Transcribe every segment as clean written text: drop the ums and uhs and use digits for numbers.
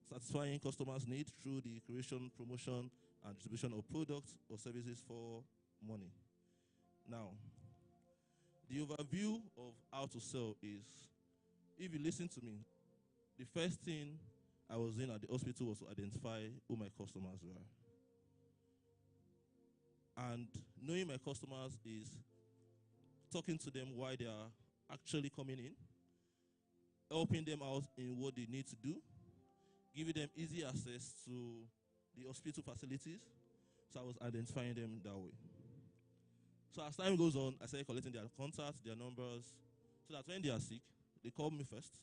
satisfying customers' needs through the creation, promotion, and distribution of products or services for money. Now, the overview of how to sell is, if you listen to me, the first thing I was in at the hospital was to identify who my customers were. And knowing my customers is talking to them while they are actually coming in, helping them out in what they need to do, giving them easy access to the hospital facilities. So I was identifying them that way. So as time goes on, I started collecting their contacts, their numbers, so that when they are sick, they call me first,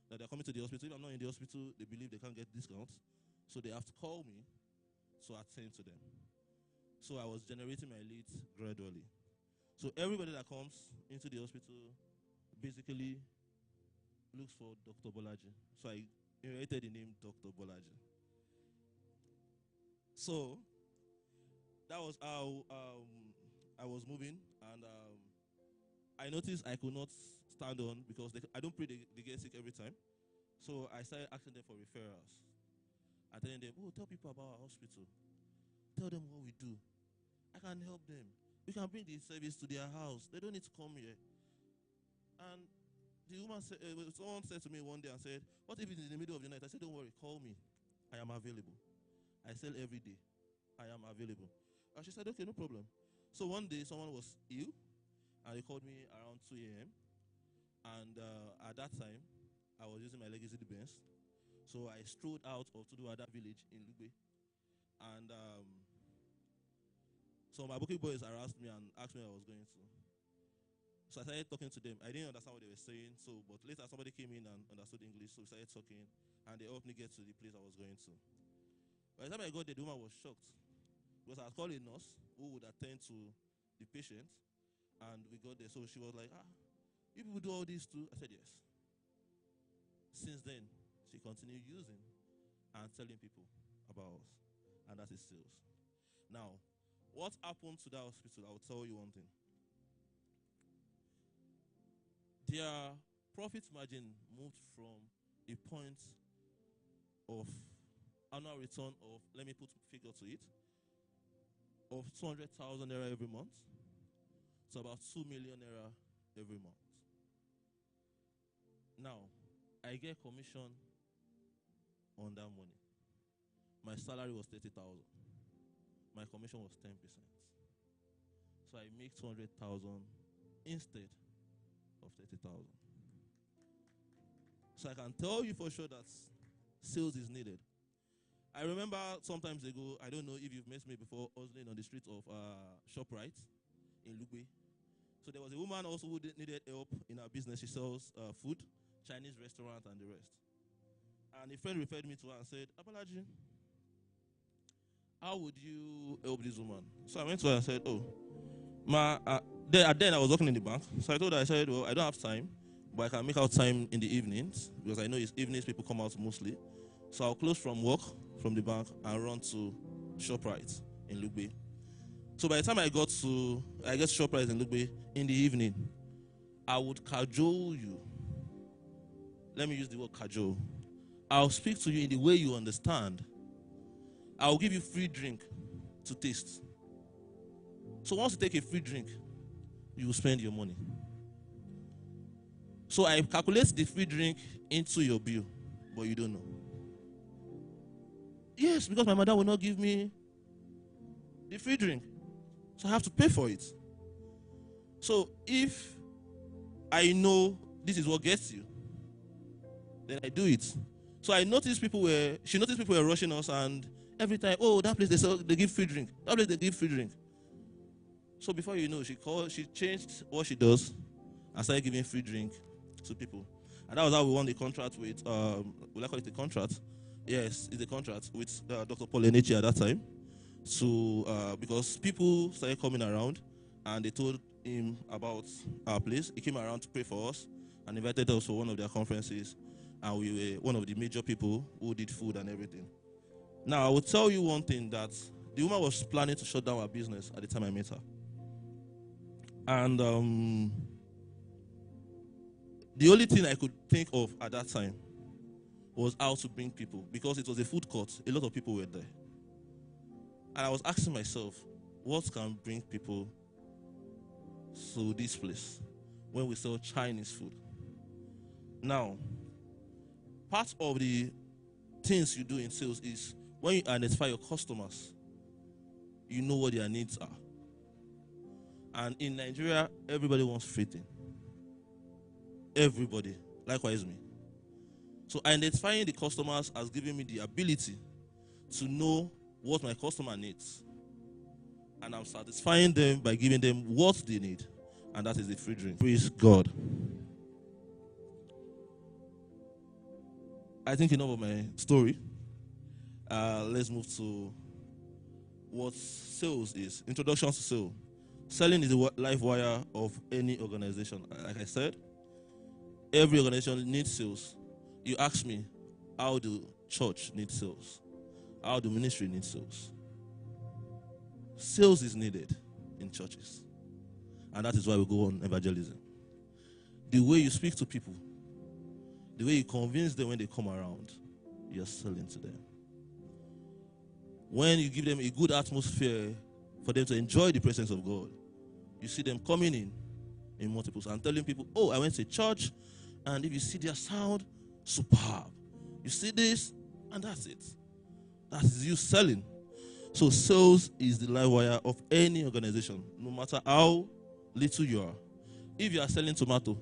that they're coming to the hospital. If I'm not in the hospital, they believe they can't get discounts. So they have to call me to attend to them. So I was generating my leads gradually. So everybody that comes into the hospital basically looks for Dr. Bolaji. So I inherited the name Dr. Bolaji. So that was how I was moving, and I noticed I could not stand on because I don't pray they get sick every time. So I started asking them for referrals. I telling them, oh, tell people about our hospital. Tell them what we do. I can help them. We can bring the service to their house. They don't need to come here. And the woman said, someone said to me one day and said, what if it's in the middle of the night? I said, don't worry, call me. I am available. I sell every day. I am available. And she said, okay, no problem. So one day someone was ill, and they called me around 2 a.m. And at that time, I was using my legacy Benz. So I strolled out to the other village in Lugbe. And so my booking boys harassed me and asked me where I was going to. So I started talking to them. I didn't understand what they were saying, but later somebody came in and understood English, so we started talking, and they helped me get to the place I was going to. By the time I got there, the woman was shocked, because I was called a nurse who would attend to the patient, and we got there. So she was like, you people do all this too? I said, yes. Since then, she continued using and telling people about us, and that is sales. Now, what happened to that hospital? I will tell you one thing. Their profit margin moved from a point of annual return of, let me put a figure to it, of 200,000 naira every month to about 2 million naira every month. Now, I get commission on that money. My salary was 30,000. My commission was 10%. So I make 200,000 instead of 30,000. So I can tell you for sure that sales is needed. I remember sometimes ago, I don't know if you've met me before, hustling on the streets of ShopRite in Lugbe. So there was a woman also who needed help in her business. She sells food, Chinese restaurant, and the rest. And a friend referred me to her and said, Abalaji, how would you help this woman? So I went to her and said, oh, then I was working in the bank. So I told her, I said, well, I don't have time, but I can make out time in the evenings, because I know it's evenings people come out mostly. So I'll close from work, from the bank, and run to ShopRite in Lugbe. So by the time I get to ShopRite in Lugbe in the evening, I would cajole you. Let me use the word cajole. I'll speak to you in the way you understand. I'll give you free drink to taste. So once you take a free drink, you will spend your money. So I calculate the free drink into your bill, but you don't know. Yes, because my mother will not give me the free drink. So I have to pay for it. So if I know this is what gets you, then I do it. So she noticed people were rushing us, and every time, oh, that place they give free drink. That place they give free drink. So before you know, she changed what she does and started giving free drink to people. And that was how we won the contract with, will I call it a contract? Yes, it's a contract with Dr. Paul Enechi at that time. So, because people started coming around and they told him about our place. He came around to pray for us and invited us for one of their conferences. And we were one of the major people who did food and everything. Now, I will tell you one thing, that the woman was planning to shut down her business at the time I met her. And the only thing I could think of at that time was how to bring people, because it was a food court. A lot of people were there. And I was asking myself, what can bring people to this place when we sell Chinese food? Now, part of the things you do in sales is when you identify your customers, you know what their needs are. And in Nigeria, everybody wants free thing. Everybody, likewise me. So identifying the customers has given me the ability to know what my customer needs. And I'm satisfying them by giving them what they need. And that is the free drink. Praise God. I think enough of my story. Let's move to what sales is. Introduction to sales. Selling is the life wire of any organization. Like I said, every organization needs sales. You ask me, how do church need sales? How do ministry need sales? Sales is needed in churches. And that is why we go on evangelism. The way you speak to people, the way you convince them when they come around, you're selling to them. When you give them a good atmosphere for them to enjoy the presence of God, you see them coming in multiples and telling people, oh, I went to church, and if you see their sound, superb. You see this, and that's it. That is you selling. So sales is the live wire of any organization, no matter how little you are. If you are selling tomato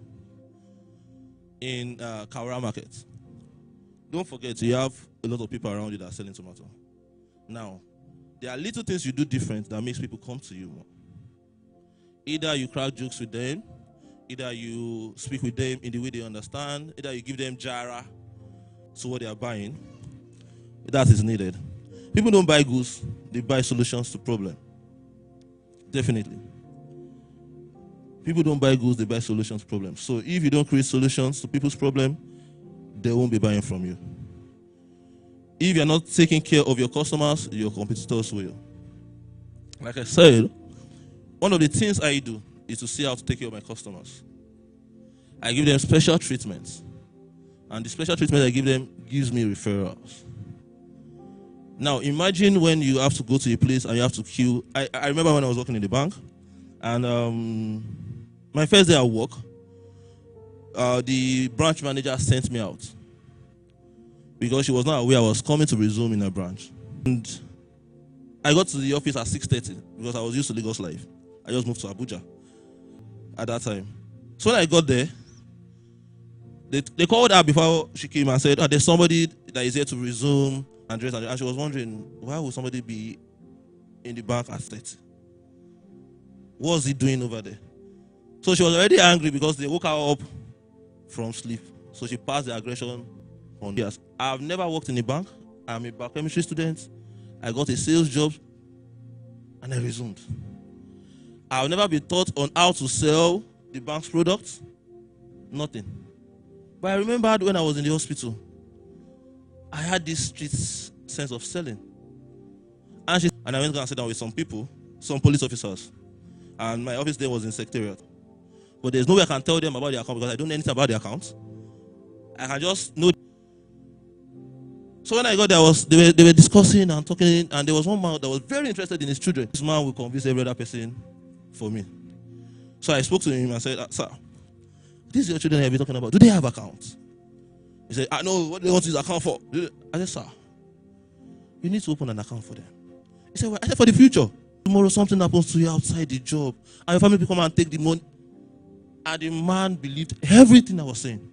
in Kawara market, don't forget you have a lot of people around you that are selling tomato. Now, there are little things you do different that makes people come to you more. Either you crack jokes with them, either you speak with them in the way they understand, either you give them jara to what they are buying. That is needed. People don't buy goods, they buy solutions to problems. Definitely. People don't buy goods, they buy solutions to problems. So if you don't create solutions to people's problems, they won't be buying from you. If you're not taking care of your customers, your competitors will. Like I said, one of the things I do is to see how to take care of my customers. I give them special treatments. And the special treatment I give them gives me referrals. Now, imagine when you have to go to a place and you have to queue. I remember when I was working in the bank, and my first day at work, the branch manager sent me out because she was not aware I was coming to resume in her branch. And I got to the office at 6:30 because I was used to Lagos life. I just moved to Abuja at that time. So when I got there, they called her before she came and said, oh, there's somebody that is here to resume and dress. And she was wondering, why would somebody be in the bank at 30? What's he doing over there? So she was already angry because they woke her up from sleep. So she passed the aggression on years. I've never worked in a bank. I'm a biochemistry student. I got a sales job and I resumed. I've never been taught on how to sell the bank's products. Nothing. But I remembered when I was in the hospital, I had this street sense of selling. And I went and sat down with some people, some police officers. And my office there was in Secretariat. But there's no way I can tell them about the account because I don't know anything about the account. I can just know. So when I got there, they were discussing and talking, and there was one man that was very interested in his children. This man will convince every other person for me. So I spoke to him and said, sir, these are your children I've been talking about. Do they have accounts? He said, I know what they want to use account for. I said, sir, you need to open an account for them. He said, well, I said, for the future. Tomorrow something happens to you outside the job, and your family people come and take the money. And the man believed everything I was saying.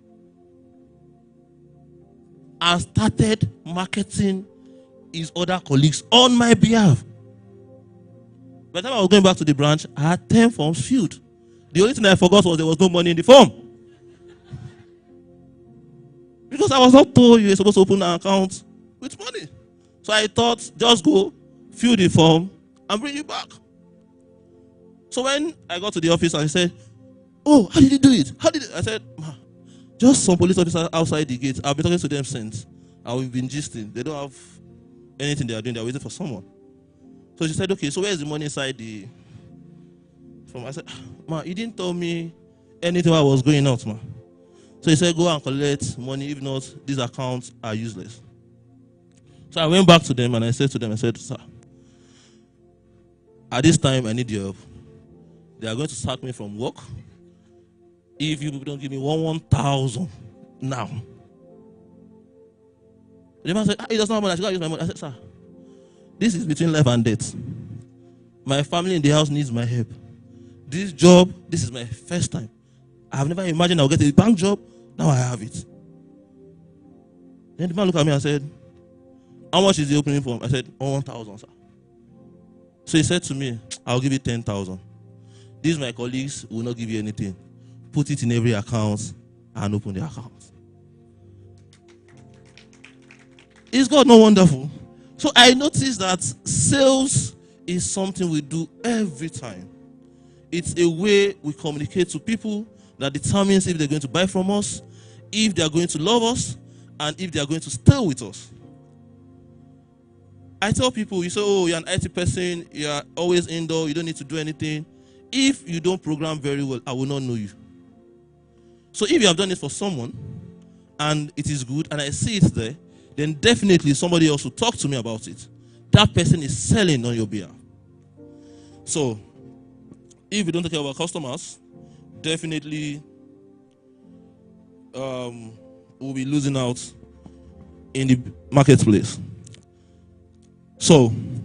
And started marketing his other colleagues on my behalf. By the time I was going back to the branch, I had 10 forms filled. The only thing I forgot was there was no money in the form. Because I was not told you were supposed to open an account with money. So I thought, just go, fill the form, and bring it back. So when I got to the office and he said, oh, how did you do it? How did it? I said, just some police officers outside the gate. I've been talking to them since. I've been gisting. They don't have anything they are doing. They're waiting for someone. So she said, okay, so where's the money inside the form? I said, ma, you didn't tell me anything while I was going out, ma. So he said, go and collect money. If not, these accounts are useless. So I went back to them and I said to them, I said, sir, at this time I need your help. They are going to sack me from work if you don't give me 1,000 now. The man said, he doesn't have money. I should go use my money. I said, sir, this is between life and death. My family in the house needs my help. This job, this is my first time. I have never imagined I'll get a bank job. Now I have it. Then the man looked at me and said, how much is the opening form? I said, 1,000, sir. So he said to me, I'll give you 10,000. These my colleagues will not give you anything. Put it in every account and open the account. Is God not wonderful? So I noticed that sales is something we do every time. It's a way we communicate to people that determines if they're going to buy from us, if they are going to love us, and if they are going to stay with us. I tell people, you say, oh, you're an IT person, you're always indoor, you don't need to do anything. If you don't program very well, I will not know you. So if you have done it for someone, and it is good, and I see it there, then definitely somebody else will talk to me about it. That person is selling on your behalf. So, if we don't take care of our customers, definitely we'll be losing out in the marketplace. So,